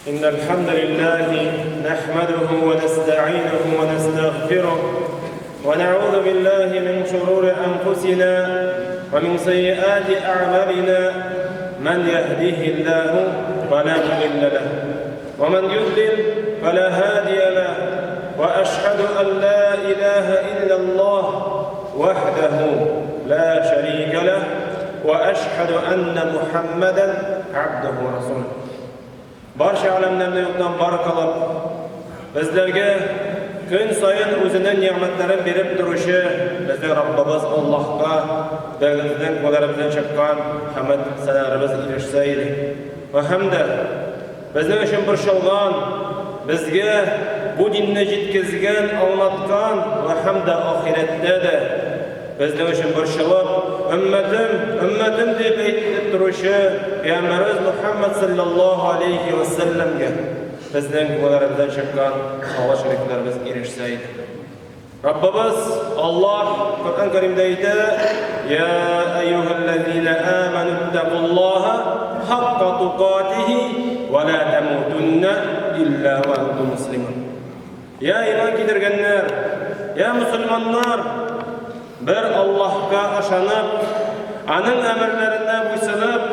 إن الحمد لله نحمده ونستعينه ونستغفره ونعوذ بالله من شرور أنفسنا ومن سيئات أعمالنا من يهده الله فلا مضل له ومن يضلل فلا هادي له وأشهد أن لا إله إلا الله وحده لا شريك له وأشهد أن محمدا عبده ورسوله. Barcha alamlarni yo'qdan barakalab, bizlarga kun sayin o'zining ne'matlarini berib turishi, bizning Rabbimiz Allohga bizning qo'llarimizdan chiqqan hamd sanolarimiz erishsa edi. Va hamda bizning uchun bir sholg'on, bizga bu dinni yetkazgan, anlatgan va hamda oxiratda da bizning uchun bir sholg'on, ummatim deb aytib turishi Peygamberimiz Muhammad sallallohu alayhi va sallamga bizning qo'llarimizdan chiqqan sog'lashliklarimiz erishsa edi. Rabbimiz Alloh Qur'on Karimda aytadi: "Ya ayyuhallazina amanu taqulloha haqqa tuqatihi va la tamutunna illa va antum muslimun." Ya iymon keltirganlar, ya musulmonlar, bir Allohga ishonib, aning amrlariga bo'ysunib,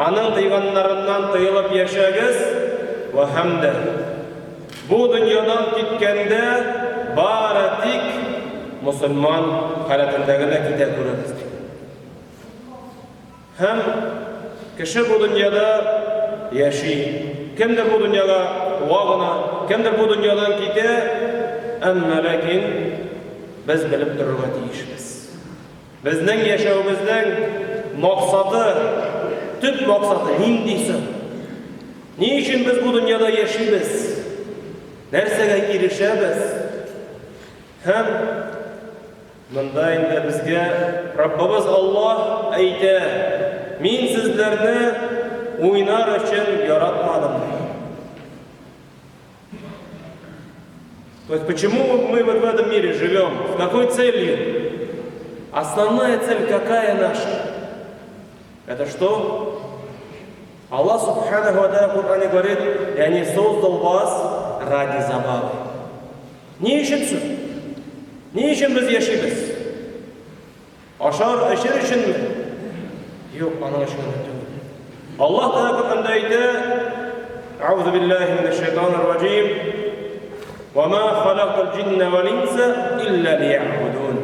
aning tiyganlaridan tiyilib yashag'iz va hamda bu dunyodan ketganda baratik musulmon halatindagina keta ko'ramiz. Ham kishi bu dunyoda yashay, kimdir bu dunyoga vog'ina, kimdir bu dunyodan keta, ammo lekin biz bilib turib deyishimiz. Bizning yashashimizning maqsadi, tub maqsadi nindisi? Ne için biz bu dünyada yaşayız? Nersaga erishamiz? Hem bundayında bizga Rabbimiz Allah aytdi: "Men sizlarni o'ynar uchun yaratmadim." То есть почему мы вот в этом мире живем? С какой целью? Основная цель какая наша? Это что? Аллах Субханаху ва Тааля в Коране говорит: "Я не создал вас ради забавы". Не ищется. Не ищем без яшибез. Ашар ашир ишинми? Yok, ana ишинми. Аллах Тааля Коранда aytdi: "Аузу биллахи минаш-шайтанир-раджим. Ва ма халакал-джинна вал-инса илля лиябудун."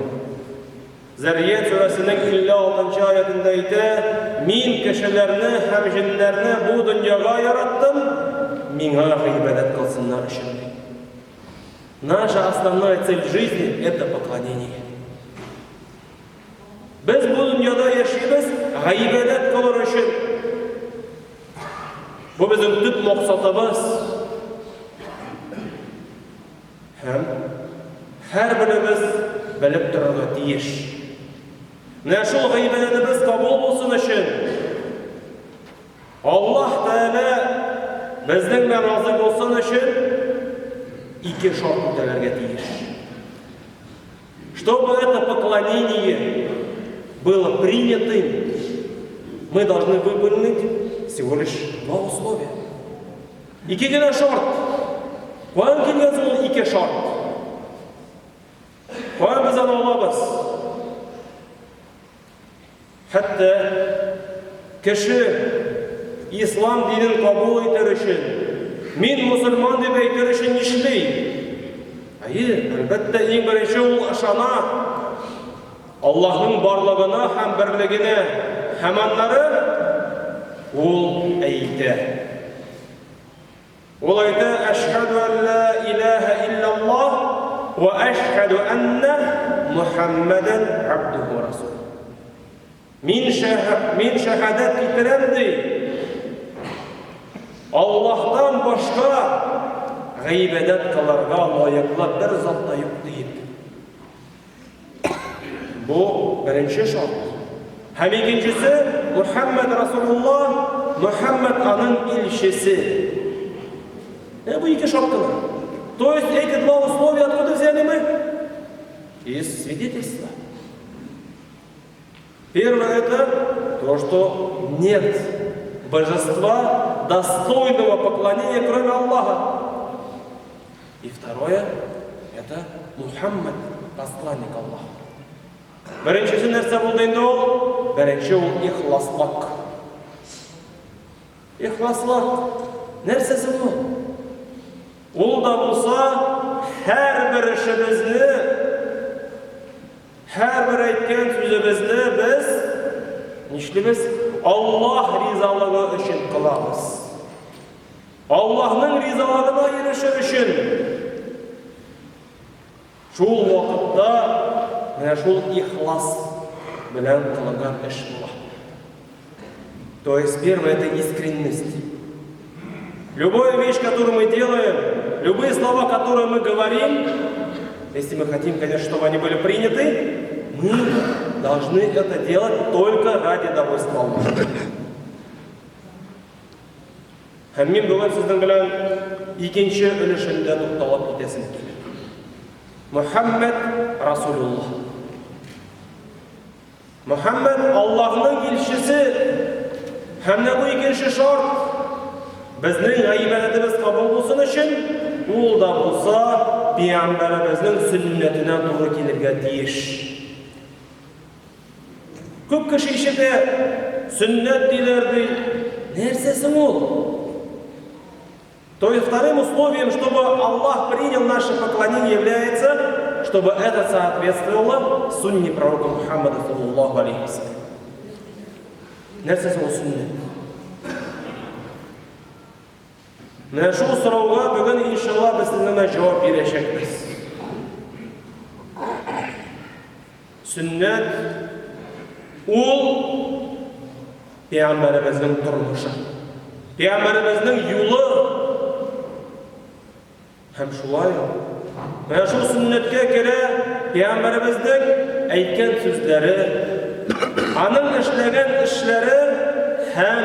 Zariyat surasining 56-oyatida aytdi: "Men kishilarni ham jinlarni bu dunyoga yaratdim, menga ibodat qilsinlar uchun." Наша основная цель жизни – это поклонение. Biz bu dunyoda yashaymiz, ibodat qilish uchun. Bu bizning tub maqsadimiz. һәрберебез белеп торырга тиеш. Менә шул гыйбадәтебез кабул булсын өчен Аллаһ Тәгалә безнең белән разы булсын өчен ике шарт үтәләргә тиеш. Чтобы это поклонение было принятым, мы должны выполнить всего лишь два условия. Ике генә шарт. Каян килгән ул ике шарт? Каян без аны алабыз? Хәтта кеше ислам динен кабул итер өчен, мин мусульман дип әйтер өчен нишләй? Әлбәттә, иң беренче ул ышана Аллаһның барлыгына һәм берлегенә, һәм аннары ул әйтә. Ул әйтә: "Ашһаду ан ла илаха илляллаһ ва ашһаду анна Мухаммадан абдуху ва расулуһ." Мин шәһадәт китерәм ди. Аллаһтан башка гыйбадәт кылырга лаеклы бер зат та юк дип. Бу беренче шарт. Һәм икенчесе Мухаммад Расулуллаһ, Мухаммад аның илчесе. Бу ике шарт кына. То есть эти два условия откуда взяли мы? Из свидетельства. Первое это то, что нет божества, достойного поклонения, кроме Аллаха. И второе это Мухаммад, посланник Аллаха. Беренчесе нәрсә булды инде ул? Беренче ул ихласлык. Ихласлык нәрсәсе бу? Ул да булса һәрбер эшебезне, һәрбер әйткән сүзебезне без нишлибез? Аллаһ ризалыгы өчен кылабыз. Аллаһның ризалыгына ирешер өчен. Шул вакытта менә шул ихлас белән кылган эш була. То есть первое это искренность. Любая вещь, которую мы делаем, любые слова, которые мы говорим, если мы хотим, конечно, чтобы они были приняты, мы должны это делать только ради довольства Аллаха. Һәм мин бүген сезнең белән икенче өлешендә тукталып китәсем килә. Мухаммад Расулуллаһ. Мухаммад Аллаһның илчесе. Һәм бу икенче шарт безнең гыйбадәтебез кабул булсын өчен ул да булса Пәйгамбәребезнең сөннәтенә туры килергә тиеш. Күп кеше ишетә, сөннәт диләр ди. Нәрсәсе ул? То есть вторым условием, чтобы Аллах принял наше поклонение, является, чтобы это соответствовало сунне пророка Мухаммада саллаллаху алейхи ва саллям. Нәрсәсе ул суннәт? Менә шул сорауга бүген иншалла без сезгә җавап бирәчәкбез. Сөннәт ул Пәйгамбәребезнең тормышы, Пәйгамбәребезнең юлы. Һәм шулай менә шул сөннәткә керә Пәйгамбәребезнең әйткән сүзләре, аның эшләгән эшләре һәм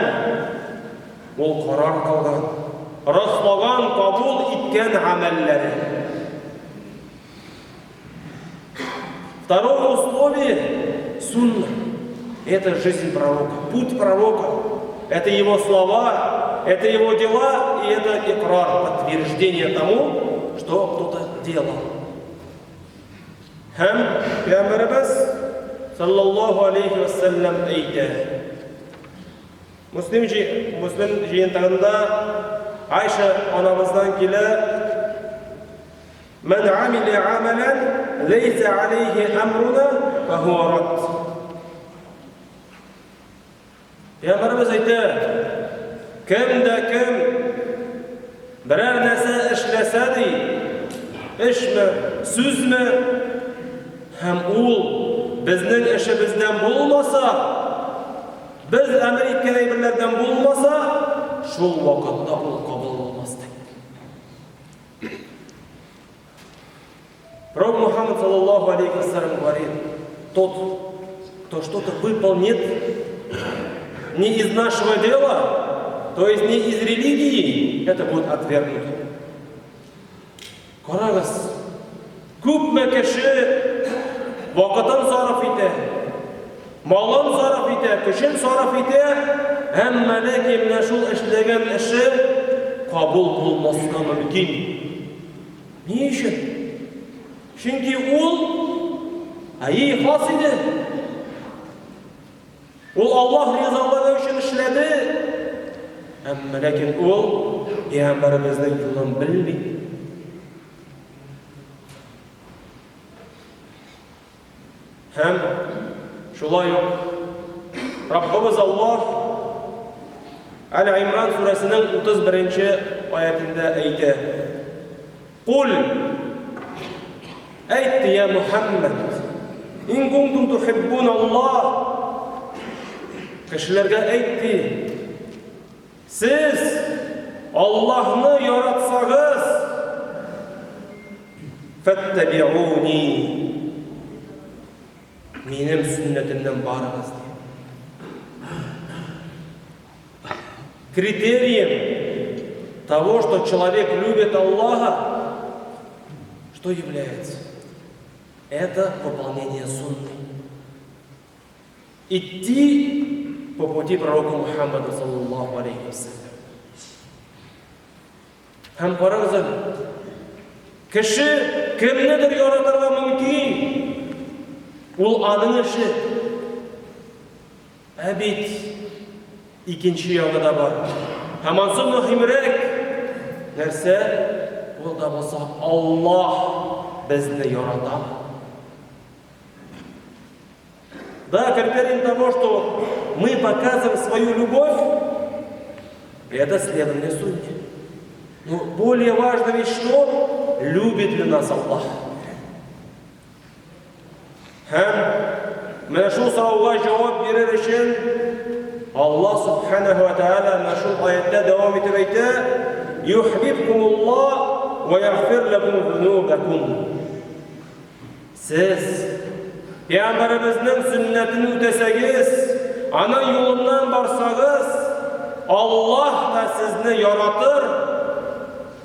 ул карар кылган, раслаган, кабул иткән гамәлләре. Второе условие – сунна. Это жизнь пророка, путь пророка. Это его слова, это его дела, и это икрар, подтверждение тому, что кто-то делал. Һәм Пәйгамбәребез саллаллаху алейхи ва саллям әйтә. Муслим җыентыгында Айша анамыздан килә: "Ман амила амалан лейса алейхи амруна фахуа рад." Пәйгамбәребез әйтә: кем берәр нәрсә эшләсә ди, эшме, сүзме, һәм ул безнең эшебездән булмаса, без әмер иткән әйберләрдән булмаса, шул вакытта ул кабул булмас. Пророк Мухаммад, саллаллаху алейхи вассалям, говорит: тот, кто что-то выполнит не из нашего дела, то есть не из религии, это будет отвергнуто. Қараңыз, күпме кеше вакытын сарыф итә, малын сарыф итә, көчен сарыф итә, әмма ләкин менә шул эшләгән эше кабул булмаска мөмкин. Ни өчен? Чөнки ул хас иде. Ул Аллаһ ризалыгы өчен эшләде. Әмма ләкин ул Пәйгамбәребезнең юлын белми. Һәм шулай ук Раббыбыз Аллаһ Әл-Имран сүрәсенең 31-нче аятында әйтә: "Кул әйт я Мухаммад, ин кунтум тухиббуна Аллаһ", кешеләргә әйтте: "Сез Аллаһны яратсагыз, фаттабиуни", минем сүннәтемнән барыгыз. Критерием того, что человек любит Аллаха, что является? Это выполнение сунны. Идти по пути пророка Мухаммада, саллаллаху алейхи вассалям. Һәм карагыз, кеше кемнедер яратырга мөмкин, ул аның эше. Ә бит икенче ягы да бар. Һәм ансы мөһимрәк нәрсә, ул да булса Аллаһ безне ярата. Да, критерием того, что мы показываем свою любовь, это следование сунне. Но более важно ведь что? Любит ли нас Аллах? Һәм менә шул сорауга җавап бирер өчен Аллаһ субханаһу ва тааля менә шул аятта дәвам итеп әйтә: "Юхиббукумуллаһ ва яғфир лакум зунубакум". Сез Пәйгамбәребезнең сүннәтен үтәсәгез, аның юлыннан барсагыз, Аллаһ та сезне яратыр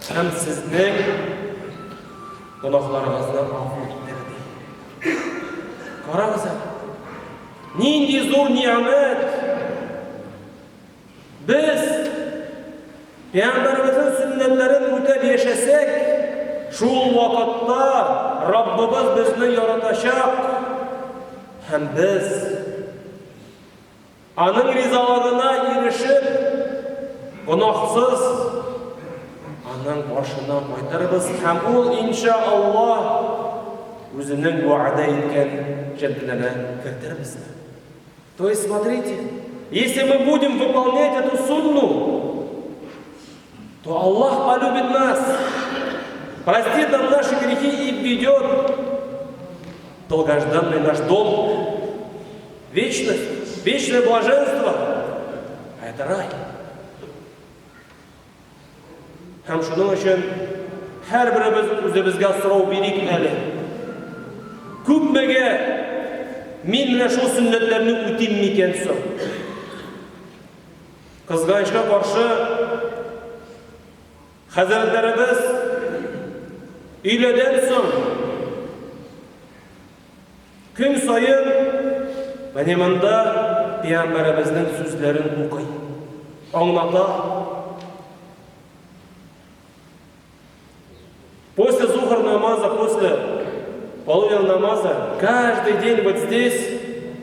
һәм сезнең гөнаһларыгызны ғафу итер. Карагыз, нинди зур ниъмәт. Без Пәйгамбәребезнең сүннәтләрен үтәп яшәсәк, шул вакытта Раббыбыз безне яратачак. Һәм без аның ризалыгына ирешеп, гөнаһсыз аның башына кайтарбыз һәм ул иншааллаһ үзенең вәгъдә иткән җәннәтенә кертер безне. То есть, смотрите, если мы будем выполнять эту сунну, то Аллах полюбит нас, простит нам наши грехи и введет долгожданный наш дом, вечность, вечное блаженство, а это рай. Һәм шуның өчен һәрберебез үзебезгә сорау бирик әле. Күпмегә мин менә шул сүннәтләрне үтим микән соң? Кызганычка каршы, хәзрәтләребез өйләдән соң көн сайын менә монда Пәйгамбәребезнең сүзләрен укый, аңлата. После зухр намаза, после полуденного намаза, каждый день вот здесь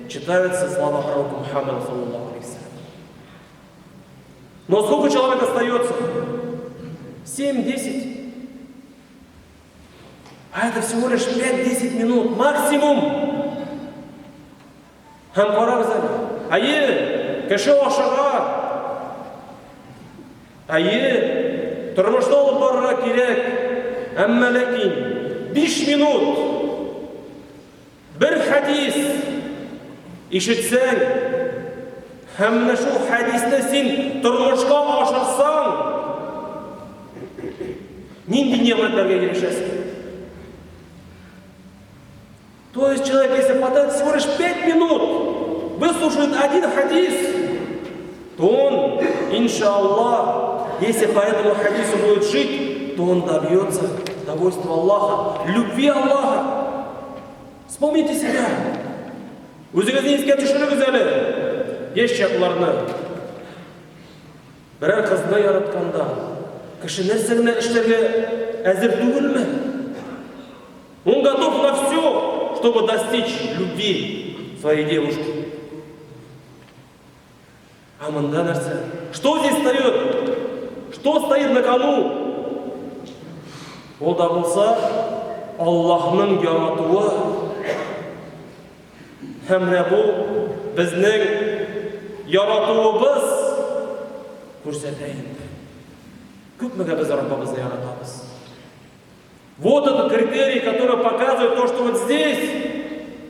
читаются слова пророка Мухаммада, саллаллаху алейхи вассалям. Но сколько человек остается? 7-10. А это всего лишь 5-10 минут максимум. Һәм карагыз, кеше ашыга, тормышта алып барырга кирәк. Әмма ләкин 5 минут бер хадис ишетсәң, һәм менә шул хадисне син тормышка ашырсаң, нинди ниъмәтләргә ирешәсең? То есть человек, если потратит всего лишь 5 минут, выслушает один хадис, то он, иншаллах, если по этому хадису будет жить, то он добьется довольства Аллаха, любви Аллаха. Вспомните себя. Өзіңізді еске түсіріңіз әлі. Еш шақларына. Бірер қызды яратканда, кіші нәрсеңіне іштерге әзір түгіл ме? Он готов на все, чтобы достичь любви своей девушки. А мында нәрсе? Что здесь стоит? Что стоит на кону? Ол да болса, Аллахның яратуы. Һәм дә бу безнең яратуыбыз күрсәтә инде. Күпмегә без Раббыбызны яратабыз. Вот этот критерий, который показывает то, что вот здесь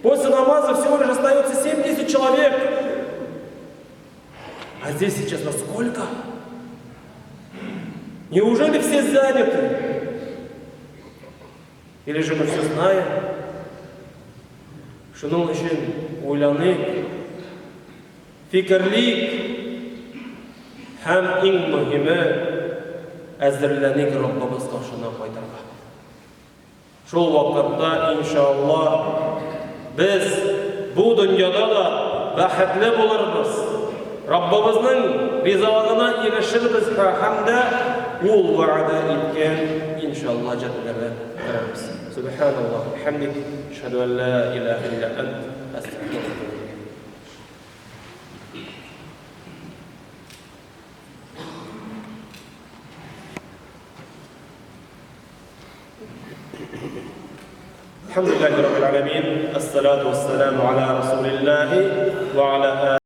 после намаза всего лишь остается 7000 человек. А здесь сейчас насколько? Неужели все заняты? Или же мы все знаем? Шуның өчен уйланыйк, фикерлик һәм иң мөһиме әзерләнек Раббыбызга шуны кайтырга. Шул вакытта, иншаллах, без бу дөньяда да бәхетле булырбыз. Раббыбызның ризалыгына ирешербез һәм дә ул вәгъдә иткән иншаллах җәннәткә керәбез. Субханаллах, бихамдик, ашһаду ан ла илаха илля ант, астагфирука. الحمد لله رب العالمين، الصلاة والسلام على رسول الله وعلى آله